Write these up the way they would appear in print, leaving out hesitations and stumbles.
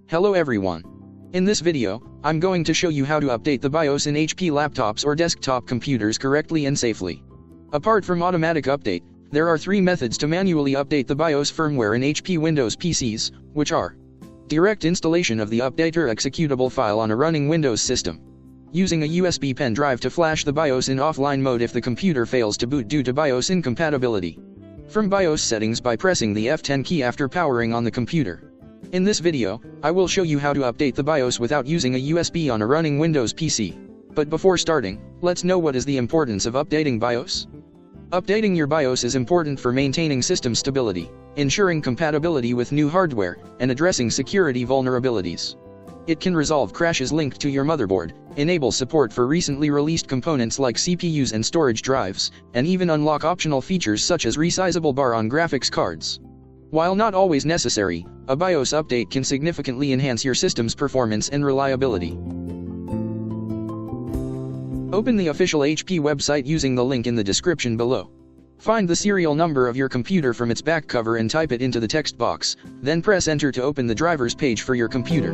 Hello everyone. In this video, I'm going to show you how to update the BIOS in HP laptops or desktop computers correctly and safely. Apart from automatic update, there are 3 methods to manually update the BIOS firmware in HP Windows PCs, which are direct installation of the updater executable file on a running Windows system, using a USB pen drive to flash the BIOS in offline mode if the computer fails to boot due to BIOS incompatibility, from BIOS settings by pressing the F10 key after powering on the computer. In this video, I will show you how to update the BIOS without using a USB on a running Windows PC. But before starting, let's know what is the importance of updating BIOS. Updating your BIOS is important for maintaining system stability, ensuring compatibility with new hardware, and addressing security vulnerabilities. It can resolve crashes linked to your motherboard, enable support for recently released components like CPUs and storage drives, and even unlock optional features such as resizable bar on graphics cards. While not always necessary, a BIOS update can significantly enhance your system's performance and reliability. Open the official HP website using the link in the description below. Find the serial number of your computer from its back cover and type it into the text box, then press enter to open the driver's page for your computer.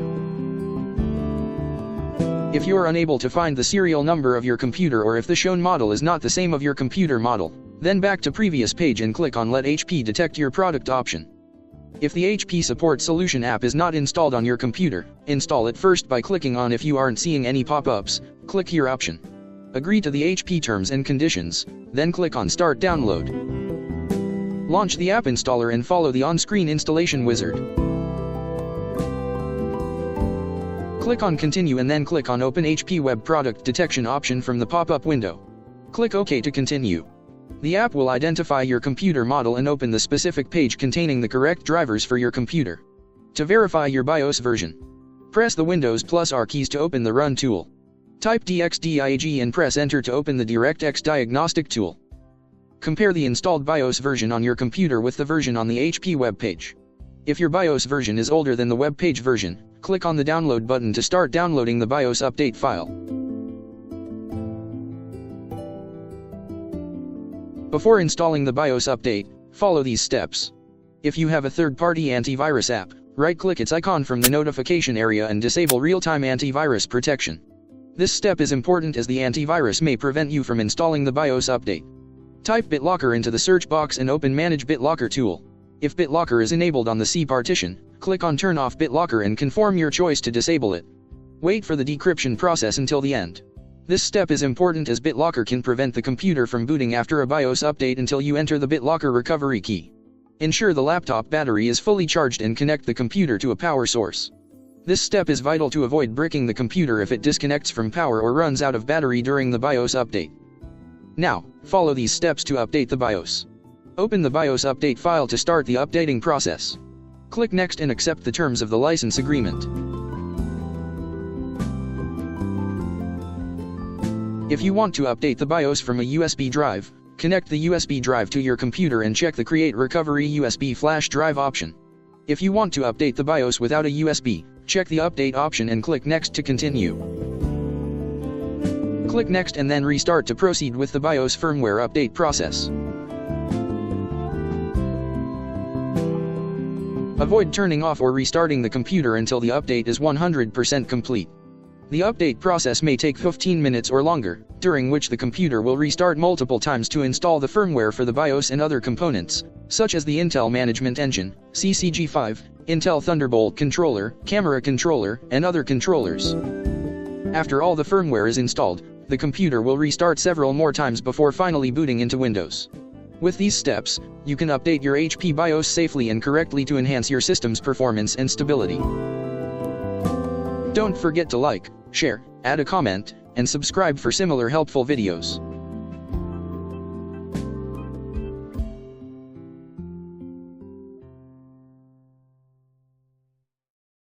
If you are unable to find the serial number of your computer or if the shown model is not the same of your computer model, then back to previous page and click on Let HP Detect Your Product option. If the HP Support Solution app is not installed on your computer, install it first by clicking on If you aren't seeing any pop-ups, click Here option. Agree to the HP terms and conditions, then click on Start Download. Launch the app installer and follow the on-screen installation wizard. Click on Continue and then click on Open HP Web Product Detection option from the pop-up window. Click OK to continue. The app will identify your computer model and open the specific page containing the correct drivers for your computer. To verify your BIOS version, press the Windows plus R keys to open the Run tool. Type DXDIAG and press Enter to open the DirectX Diagnostic tool. Compare the installed BIOS version on your computer with the version on the HP web page. If your BIOS version is older than the web page version, click on the Download button to start downloading the BIOS update file. Before installing the BIOS update, follow these steps. If you have a third-party antivirus app, right-click its icon from the notification area and disable real-time antivirus protection. This step is important as the antivirus may prevent you from installing the BIOS update. Type BitLocker into the search box and open Manage BitLocker tool. If BitLocker is enabled on the C partition, click on Turn off BitLocker and conform your choice to disable it. Wait for the decryption process until the end. This step is important as BitLocker can prevent the computer from booting after a BIOS update until you enter the BitLocker recovery key. Ensure the laptop battery is fully charged and connect the computer to a power source. This step is vital to avoid bricking the computer if it disconnects from power or runs out of battery during the BIOS update. Now, follow these steps to update the BIOS. Open the BIOS update file to start the updating process. Click Next and accept the terms of the license agreement. If you want to update the BIOS from a USB drive, connect the USB drive to your computer and check the Create Recovery USB Flash Drive option. If you want to update the BIOS without a USB, check the Update option and click Next to continue. Click Next and then Restart to proceed with the BIOS firmware update process. Avoid turning off or restarting the computer until the update is 100% complete. The update process may take 15 minutes or longer, during which the computer will restart multiple times to install the firmware for the BIOS and other components, such as the Intel Management Engine, CCG5, Intel Thunderbolt controller, camera controller, and other controllers. After all the firmware is installed, the computer will restart several more times before finally booting into Windows. With these steps, you can update your HP BIOS safely and correctly to enhance your system's performance and stability. Don't forget to like, share, add a comment, and subscribe for similar helpful videos.